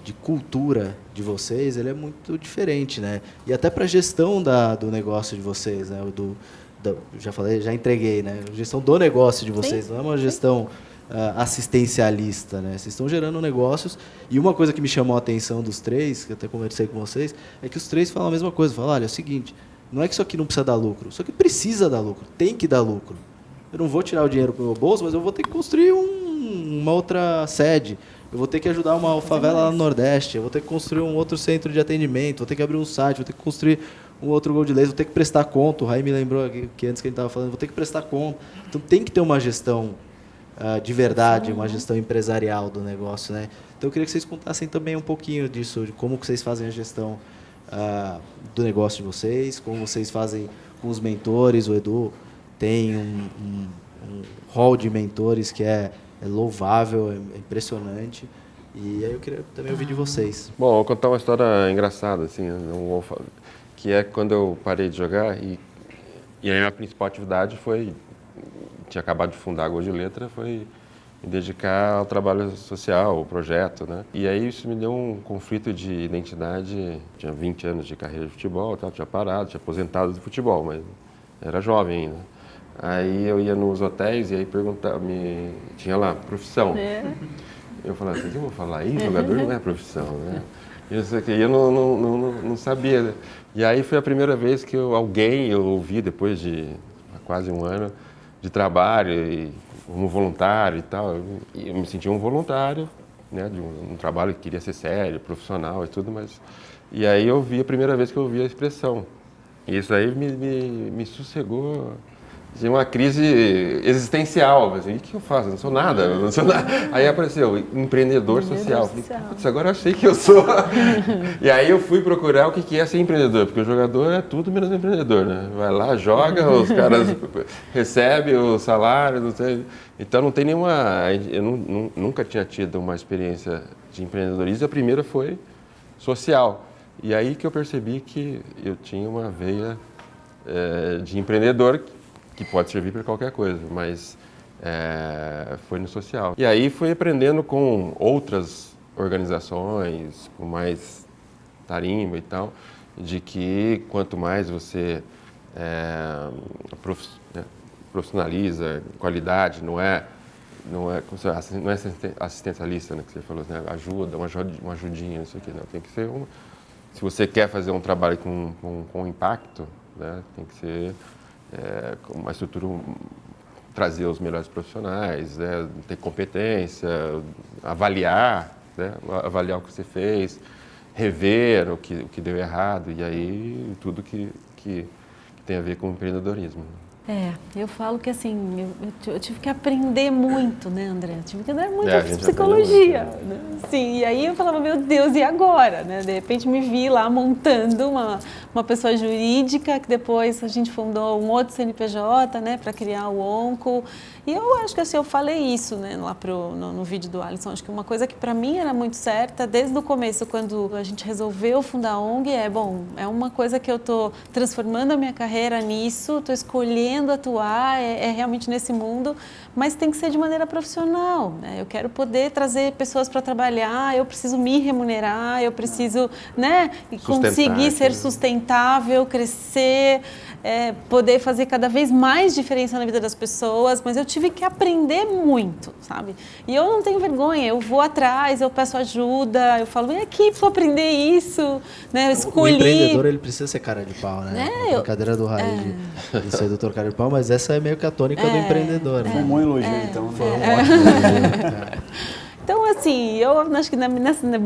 de cultura de vocês, ele é muito diferente, né? E até para a gestão do negócio de vocês, né? Já falei, já entreguei, né? A gestão do negócio de vocês, não é uma gestão assistencialista, né? Vocês estão gerando negócios, e uma coisa que me chamou a atenção dos três, que eu até conversei com vocês, é que os três falam a mesma coisa. Falam, olha, é o seguinte, não é que isso aqui não precisa dar lucro, isso aqui precisa dar lucro, tem que dar lucro. Eu não vou tirar o dinheiro para o meu bolso, mas eu vou ter que construir uma outra sede. eu vou ter que ajudar uma favela lá no Nordeste, eu vou ter que construir um outro centro de atendimento, vou ter que abrir um site, vou ter que construir um outro gol de laser, vou ter que prestar conta. O Raí me lembrou que antes que a gente estava falando, vou ter que prestar conta. Então tem que ter uma gestão de verdade, uma gestão empresarial do negócio, né? Então eu queria que vocês contassem também um pouquinho disso, de como que vocês fazem a gestão do negócio de vocês, como vocês fazem com os mentores. O Edu tem um hall de mentores que é louvável, é impressionante. E aí eu queria também ouvir de vocês. Bom, vou contar uma história engraçada, assim, que é quando eu parei de jogar e a minha principal atividade tinha acabado de fundar a Gol de Letra, foi me dedicar ao trabalho social, ao projeto, né? E aí isso me deu um conflito de identidade. Tinha 20 anos de carreira de futebol, tinha parado, tinha aposentado do futebol, mas era jovem ainda. Aí eu ia nos hotéis e aí tinha lá, profissão. Eu falava assim, eu vou falar aí, jogador não é profissão, né? Eu não sabia. E aí foi a primeira vez que eu ouvi, depois de quase um ano de trabalho, como voluntário e tal, e eu me sentia um voluntário, né, de um trabalho que queria ser sério, profissional e tudo, mas... E aí a primeira vez que eu ouvi a expressão. E isso aí me sossegou. Tinha uma crise existencial, assim, o que eu faço? Eu não sou nada. Aí apareceu empreendedor social. Falei, putz, agora eu sei que eu sou. E aí eu fui procurar o que é ser empreendedor, porque o jogador é tudo menos empreendedor, né? Vai lá, joga, os caras recebem o salário, não sei. Então não tem nenhuma... Eu nunca tinha tido uma experiência de empreendedorismo, a primeira foi social. E aí que eu percebi que eu tinha uma veia de empreendedor que pode servir para qualquer coisa, mas foi no social. E aí fui aprendendo com outras organizações, com mais tarimba e tal, de que quanto mais você profissionaliza, qualidade, não é assistencialista, né, que você falou, né, uma ajudinha, isso aqui, não, tem que ser se você quer fazer um trabalho com impacto, né, tem que ser uma estrutura, trazer os melhores profissionais, né, ter competência, avaliar, né, avaliar o que você fez, rever o que deu errado, e aí tudo que tem a ver com empreendedorismo. Eu falo que assim, eu tive que aprender muito, né, André? Eu tive que aprender muito psicologia, muito, né? Sim, e aí eu falava, meu Deus, e agora? Né? De repente me vi lá montando uma pessoa jurídica, que depois a gente fundou um outro CNPJ, né, para criar o Onco. E eu acho que assim, eu falei isso, né, lá no vídeo do Alisson. Acho que uma coisa que para mim era muito certa, desde o começo, quando a gente resolveu fundar a ONG, é uma coisa que eu estou transformando a minha carreira nisso, estou escolhendo atuar, realmente nesse mundo, mas tem que ser de maneira profissional, né? Eu quero poder trazer pessoas para trabalhar, eu preciso me remunerar, eu preciso, né, conseguir ser sustentável, crescer, poder fazer cada vez mais diferença na vida das pessoas, mas eu tive que aprender muito, sabe? E eu não tenho vergonha, eu vou atrás, eu peço ajuda, eu falo, vem aqui para aprender isso, né? Eu escolhi... O empreendedor, ele precisa ser cara de pau, né? A brincadeira do Raí de ser doutor cara de pau, mas essa é meio que a tônica do empreendedor, né? Foi um bom elogio, então. Foi um ótimo elogio. Então, assim, eu acho que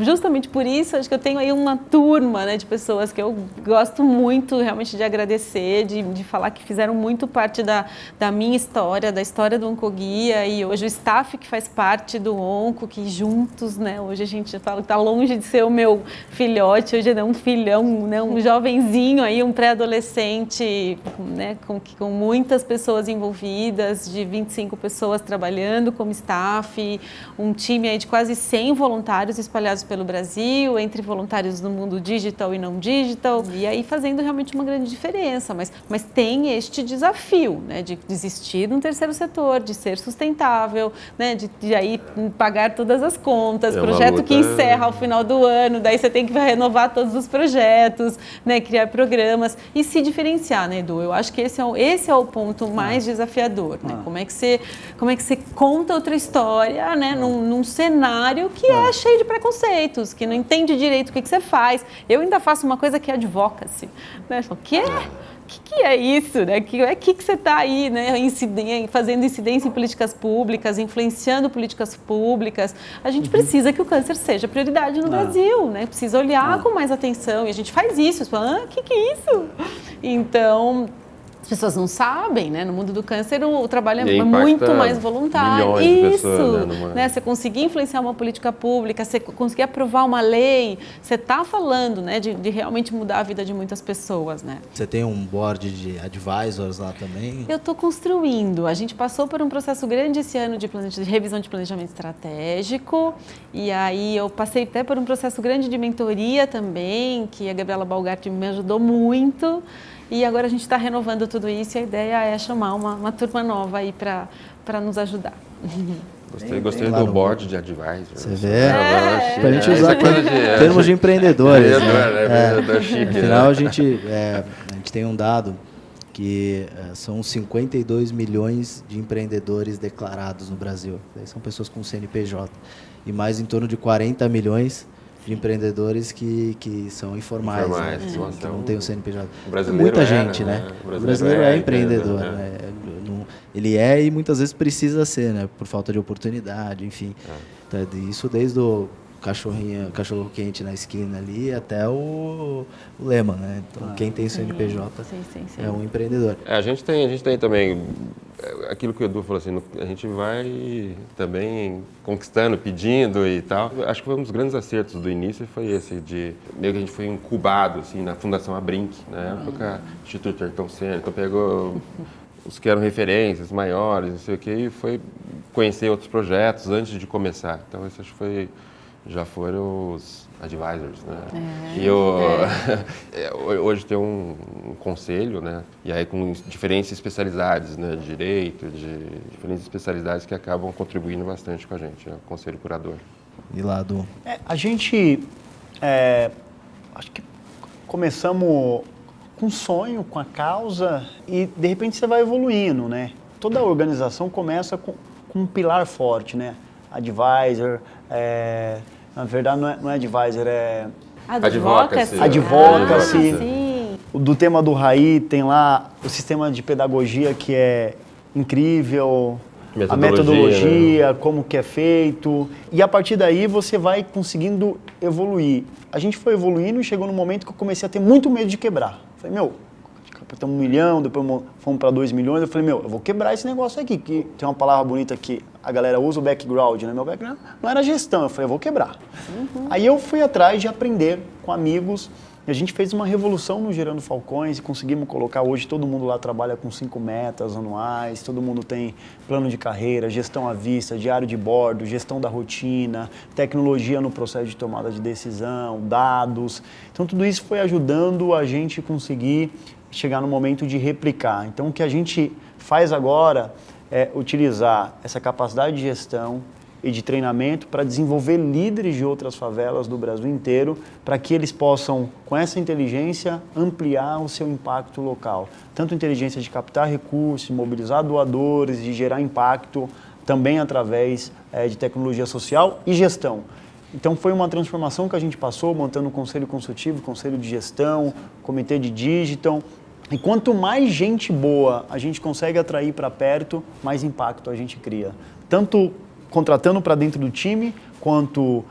justamente por isso, acho que eu tenho aí uma turma, né, de pessoas que eu gosto muito realmente de agradecer, de falar que fizeram muito parte da minha história, da história do Oncoguia, e hoje o staff que faz parte do Onco, que juntos, né, hoje a gente fala que está longe de ser o meu filhote, hoje é um filhão, né, um jovenzinho aí, um pré-adolescente, né, com muitas pessoas envolvidas, de 25 pessoas trabalhando como staff, um time aí de quase 100 voluntários espalhados pelo Brasil, entre voluntários no mundo digital e não digital, e aí fazendo realmente uma grande diferença, mas tem este desafio, né, de desistir de um terceiro setor, de ser sustentável, né, de aí pagar todas as contas, projeto que encerra ao final do ano, daí você tem que renovar todos os projetos, né, criar programas e se diferenciar, né, Edu? Eu acho que esse é o ponto mais desafiador, né? Como é que você conta outra história, né, num cenário cenário que é cheio de preconceitos, que não entende direito o que você faz. Eu ainda faço uma coisa que é advocacy. Né? O que é isso? Né? Que você está aí, né? Fazendo incidência em políticas públicas, influenciando políticas públicas? A gente precisa que o câncer seja prioridade no Brasil, né? Precisa olhar com mais atenção. E a gente faz isso. Você fala, que é isso? Então, as pessoas não sabem, né? No mundo do câncer o trabalho é muito mais voluntário. Milhões de Isso, pessoas, né? Você conseguir influenciar uma política pública, você conseguir aprovar uma lei, você está falando, né? De realmente mudar a vida de muitas pessoas, né? Você tem um board de advisors lá também? Eu estou construindo. A gente passou por um processo grande esse ano de revisão de planejamento estratégico, e aí eu passei até por um processo grande de mentoria também, que a Gabriela Balgatti me ajudou muito. E agora a gente está renovando tudo isso e a ideia é chamar uma turma nova aí para nos ajudar. tem Gostei do board de advisors. Você vê? Para a gente usar termos de empreendedores. Afinal, a gente tem um dado que são 52 milhões de empreendedores declarados no Brasil. São pessoas com CNPJ. E mais em torno de 40 milhões de empreendedores que são informais, né? Que não tem o CNPJ. Muita gente, né? O brasileiro é empreendedor, né? Ele é e muitas vezes precisa ser, né? Por falta de oportunidade, enfim. Então, isso desde o cachorro quente na esquina ali até o lema, né? Então, quem tem CNPJ é um empreendedor. A gente tem também aquilo que o Edu falou assim, a gente vai também conquistando, pedindo e tal. Acho que foi um dos grandes acertos do início foi esse de meio que a gente foi incubado assim na Fundação Abrinq, na época Instituto Ayrton Senna, então pegou os que eram referências maiores, não sei o que, e foi conhecer outros projetos antes de começar. Então isso acho que já foram os advisors, né? Hoje tem um conselho, né? E aí com diferentes especialidades, né? Direito, de diferentes especialidades que acabam contribuindo bastante com a gente, né? O conselho curador. E lá do... A gente, acho que começamos com um sonho, com a causa e de repente você vai evoluindo, né? Toda a organização começa com um pilar forte, né? Advisor, na verdade não é advisor, é... Advocacy. Advocacy. Do tema do Raí tem lá o sistema de pedagogia que é incrível, a metodologia, né? Como que é feito. E a partir daí você vai conseguindo evoluir. A gente foi evoluindo e chegou num momento que eu comecei a ter muito medo de quebrar. Falei, captamos 1 milhão, depois fomos para 2 milhões. Eu falei, eu vou quebrar esse negócio aqui, que tem uma palavra bonita que a galera usa, o background, né? Meu background não era gestão, eu falei, eu vou quebrar. Aí eu fui atrás de aprender com amigos, e a gente fez uma revolução no Gerando Falcões e conseguimos colocar, hoje todo mundo lá trabalha com 5 metas anuais, todo mundo tem plano de carreira, gestão à vista, diário de bordo, gestão da rotina, tecnologia no processo de tomada de decisão, dados. Então tudo isso foi ajudando a gente conseguir chegar no momento de replicar. Então o que a gente faz agora é utilizar essa capacidade de gestão e de treinamento para desenvolver líderes de outras favelas do Brasil inteiro, para que eles possam, com essa inteligência, ampliar o seu impacto local. Tanto inteligência de captar recursos, de mobilizar doadores, de gerar impacto, também através de tecnologia social e gestão. Então foi uma transformação que a gente passou, montando um conselho consultivo, conselho de gestão, comitê de digital. E quanto mais gente boa a gente consegue atrair para perto, mais impacto a gente cria. Tanto contratando para dentro do time, quanto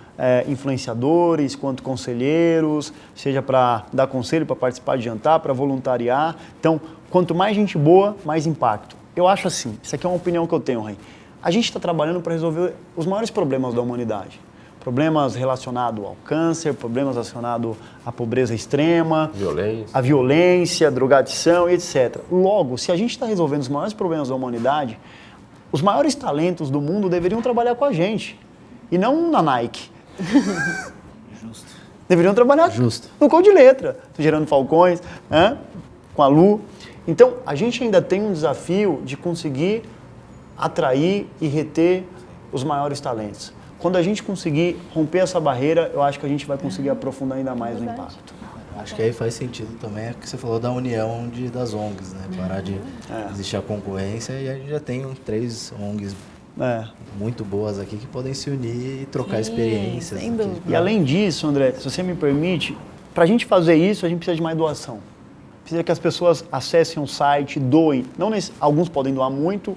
influenciadores, quanto conselheiros, seja para dar conselho, para participar de jantar, para voluntariar. Então, quanto mais gente boa, mais impacto. Eu acho assim, isso aqui é uma opinião que eu tenho, Rai. A gente está trabalhando para resolver os maiores problemas da humanidade. Problemas relacionados ao câncer, problemas relacionados à pobreza extrema, à violência, drogadição, etc. Logo, se a gente está resolvendo os maiores problemas da humanidade, os maiores talentos do mundo deveriam trabalhar com a gente, e não na Nike. Justo. Deveriam trabalhar no Code de Letra, Gerando Falcões, com a Lu. Então, a gente ainda tem um desafio de conseguir atrair e reter os maiores talentos. Quando a gente conseguir romper essa barreira, eu acho que a gente vai conseguir aprofundar ainda mais o impacto. Acho que aí faz sentido também o que você falou da união das ONGs, né? Parar de existir a concorrência, e a gente já tem 3 ONGs muito boas aqui que podem se unir e trocar experiências. Sem dúvida. E além disso, André, se você me permite, para a gente fazer isso, a gente precisa de mais doação. Precisa que as pessoas acessem um site, doem. Alguns podem doar muito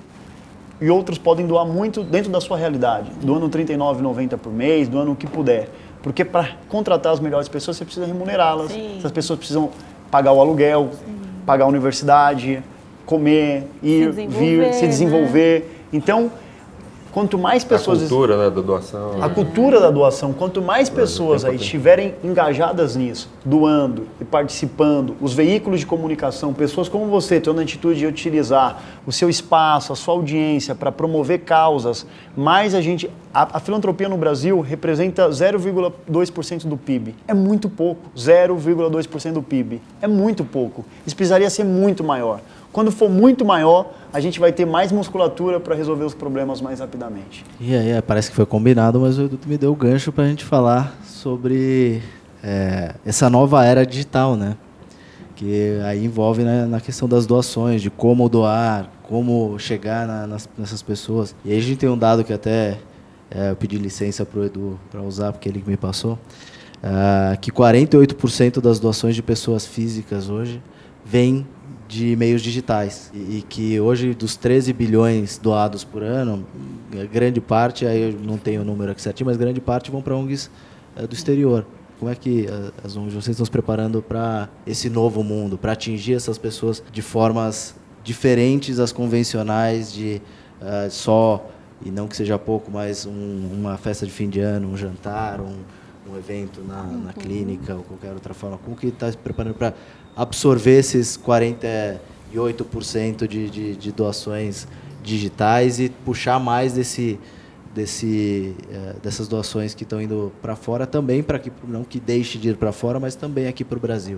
e outros podem doar muito dentro da sua realidade. Doando R$ 39,90 por mês, doando o que puder. Porque para contratar as melhores pessoas, você precisa remunerá-las. Essas pessoas precisam pagar o aluguel, pagar a universidade, comer, ir, vir, se desenvolver. Né? Então, quanto mais pessoas... A cultura, né, da doação. A cultura da doação. Quanto mais pessoas aí estiverem engajadas nisso, doando e participando, os veículos de comunicação, pessoas como você, tendo a atitude de utilizar o seu espaço, a sua audiência para promover causas, mais a gente... A filantropia no Brasil representa 0,2% do PIB. É muito pouco. 0,2% do PIB. É muito pouco. Isso precisaria ser muito maior. Quando for muito maior, a gente vai ter mais musculatura para resolver os problemas mais rapidamente. E aí, parece que foi combinado, mas o Edu me deu o gancho para a gente falar sobre essa nova era digital, né? Que aí envolve, né, na questão das doações, de como doar, como chegar nessas pessoas. E aí a gente tem um dado que até eu pedi licença para o Edu para usar, porque ele me passou, que 48% das doações de pessoas físicas hoje vêm de meios digitais e que hoje dos 13 bilhões doados por ano, grande parte, aí eu não tenho o número aqui certinho, mas grande parte vão para ONGs do exterior. Como é que as ONGs vocês estão se preparando para esse novo mundo, para atingir essas pessoas de formas diferentes das convencionais de só, e não que seja pouco, mas uma festa de fim de ano, um jantar, um evento na clínica ou qualquer outra forma? Como que está se preparando para absorver esses 48% de doações digitais e puxar mais dessas doações que estão indo para fora também, para que não que deixe de ir para fora, mas também aqui para o Brasil?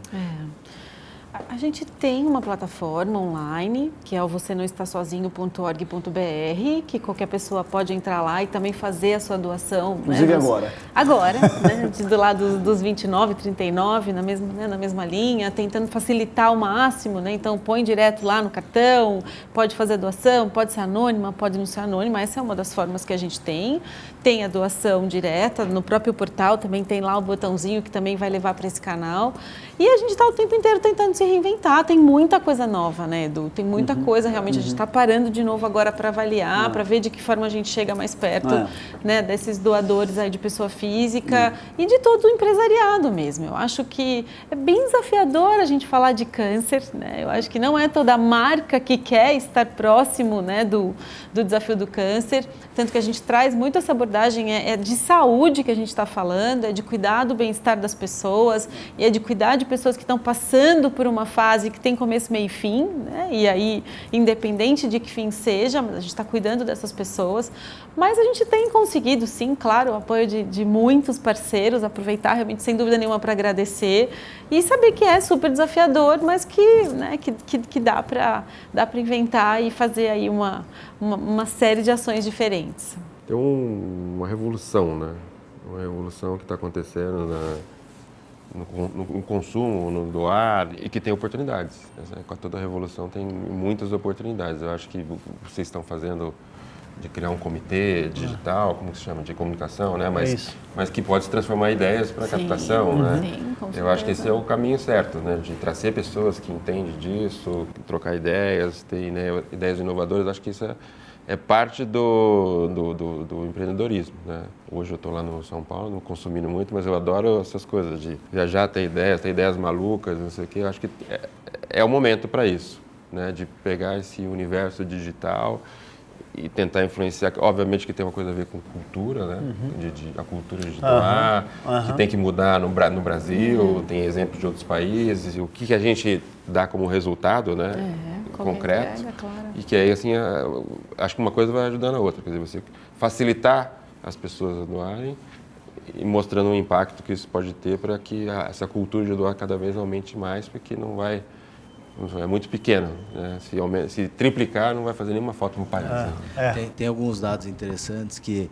A gente tem uma plataforma online, que é o vocênoestasozinho.org.br, que qualquer pessoa pode entrar lá e também fazer a sua doação. Inclusive agora. Agora, né, do lado dos 29, 39, na mesma linha, tentando facilitar ao máximo, né? Então põe direto lá no cartão, pode fazer a doação, pode ser anônima, pode não ser anônima, essa é uma das formas que a gente tem. Tem a doação direta, no próprio portal também tem lá o botãozinho que também vai levar para esse canal. E a gente está o tempo inteiro tentando se reinventar, tem muita coisa nova, né, Edu? Tem muita coisa, realmente, a gente está parando de novo agora para avaliar, para ver de que forma a gente chega mais perto, né, desses doadores aí de pessoa física e de todo o empresariado mesmo. Eu acho que é bem desafiador a gente falar de câncer, né? Eu acho que não é toda marca que quer estar próximo, né, do desafio do câncer, tanto que a gente traz muito essa abordagem, é de saúde que a gente está falando, é de cuidar do bem-estar das pessoas e é de cuidar de pessoas que estão passando por uma fase que tem começo, meio e fim, né? E aí, independente de que fim seja, a gente está cuidando dessas pessoas, mas a gente tem conseguido, sim, claro, o apoio de muitos parceiros, aproveitar realmente, sem dúvida nenhuma, para agradecer e saber que é super desafiador, mas que, né, que dá para inventar e fazer aí uma série de ações diferentes. Tem uma revolução, né? Uma revolução que está acontecendo no consumo, no doar, e que tem oportunidades. Com toda a revolução tem muitas oportunidades. Eu acho que vocês estão fazendo de criar um comitê digital, como se chama, de comunicação, né? Mas que pode se transformar em ideias para captação, né? Sim, com certeza. Eu acho que esse é o caminho certo, né? De trazer pessoas que entendem disso, trocar ideias, ter, né, ideias inovadoras. Acho que isso é parte do empreendedorismo, né? Hoje eu estou lá no São Paulo, não consumindo muito, mas eu adoro essas coisas de viajar, ter ideias malucas, não sei o quê. Eu acho que é o momento para isso, né? De pegar esse universo digital e tentar influenciar. Obviamente que tem uma coisa a ver com cultura, né? A cultura de doar, que tem que mudar no Brasil, tem exemplos de outros países, o que a gente dá como resultado, né? Concreto. Entrega, claro. E que aí, assim, acho que uma coisa vai ajudando a outra. Quer dizer, você facilitar as pessoas a doarem e mostrando o impacto que isso pode ter para que essa cultura de doar cada vez aumente mais, porque é muito pequeno, né? Se triplicar, não vai fazer nenhuma falta no país. Né? Tem alguns dados interessantes que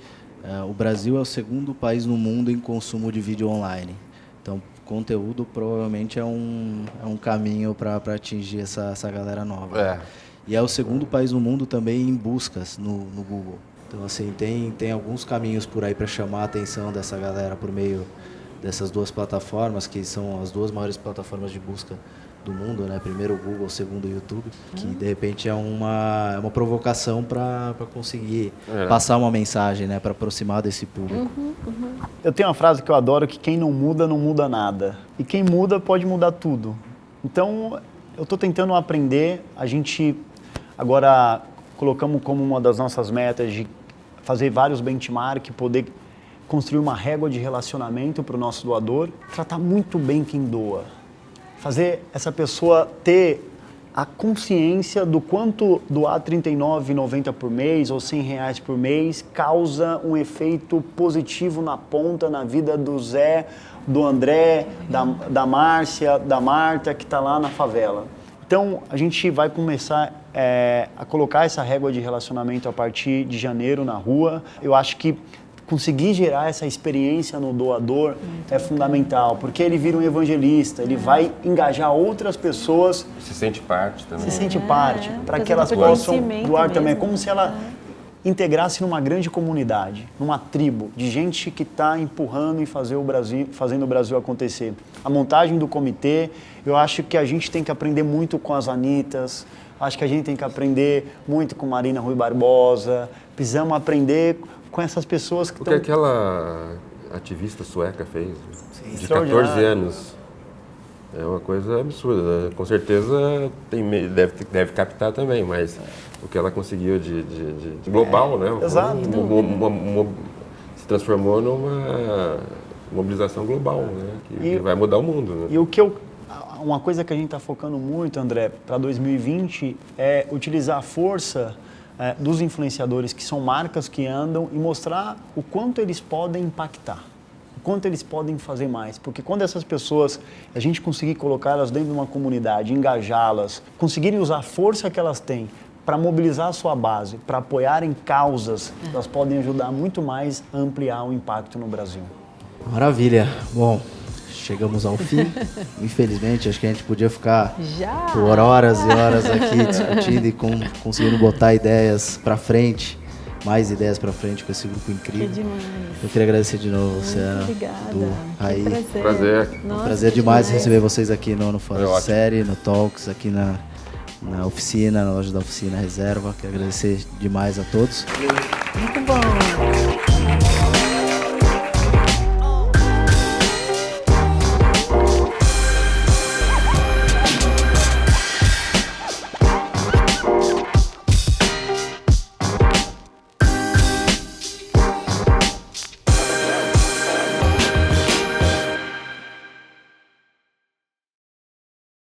o Brasil é o segundo país no mundo em consumo de vídeo online. Então, conteúdo provavelmente é um caminho para atingir essa galera nova. E é o segundo país no mundo também em buscas no Google. Então, assim, tem alguns caminhos por aí para chamar a atenção dessa galera por meio dessas duas plataformas, que são as duas maiores plataformas de busca do mundo, né? Primeiro o Google, segundo o YouTube, que de repente é uma provocação para conseguir passar uma mensagem, né? Para aproximar desse público. Eu tenho uma frase que eu adoro, que quem não muda nada. E quem muda pode mudar tudo. Então, eu estou tentando aprender, a gente agora colocamos como uma das nossas metas de fazer vários benchmarks, poder construir uma régua de relacionamento para o nosso doador, tratar muito bem quem doa, fazer essa pessoa ter a consciência do quanto doar R$ 39,90 por mês ou R$ 100 por mês causa um efeito positivo na ponta, na vida do Zé, do André, da Márcia, da Marta, que está lá na favela. Então, a gente vai começar a colocar essa régua de relacionamento a partir de janeiro na rua. Eu acho que conseguir gerar essa experiência no doador é fundamental, porque ele vira um evangelista, ele vai engajar outras pessoas. Se sente parte também. Se sente parte, para que elas possam doar também. É como se ela integrasse numa grande comunidade, numa tribo de gente que está empurrando e fazendo o Brasil acontecer. A montagem do comitê, eu acho que a gente tem que aprender muito com as Anitas, acho que a gente tem que aprender muito com Marina Rui Barbosa, precisamos aprender com essas pessoas que estão... O que aquela ativista sueca fez, de 14 anos, é uma coisa absurda, né? Com certeza deve captar também, mas o que ela conseguiu de global, né? Exato. Se transformou numa mobilização global, né? Que vai mudar o mundo. Né? E uma coisa que a gente está focando muito, André, para 2020 é utilizar a força dos influenciadores, que são marcas que andam, e mostrar o quanto eles podem impactar, o quanto eles podem fazer mais. Porque quando essas pessoas, a gente conseguir colocá-las dentro de uma comunidade, engajá-las, conseguirem usar a força que elas têm para mobilizar a sua base, para apoiarem causas, elas podem ajudar muito mais a ampliar o impacto no Brasil. Maravilha. Bom, chegamos ao fim. Infelizmente, acho que a gente podia ficar por horas e horas aqui discutindo e conseguindo botar ideias para frente, mais ideias para frente com esse grupo incrível. Que demais. Eu queria agradecer de novo, Luciana, obrigada. Raí. Prazer. Nossa, prazer demais receber vocês aqui no Fora de Série, no Talks, aqui na oficina, na loja da Oficina Reserva. Quero agradecer demais a todos. Muito bom.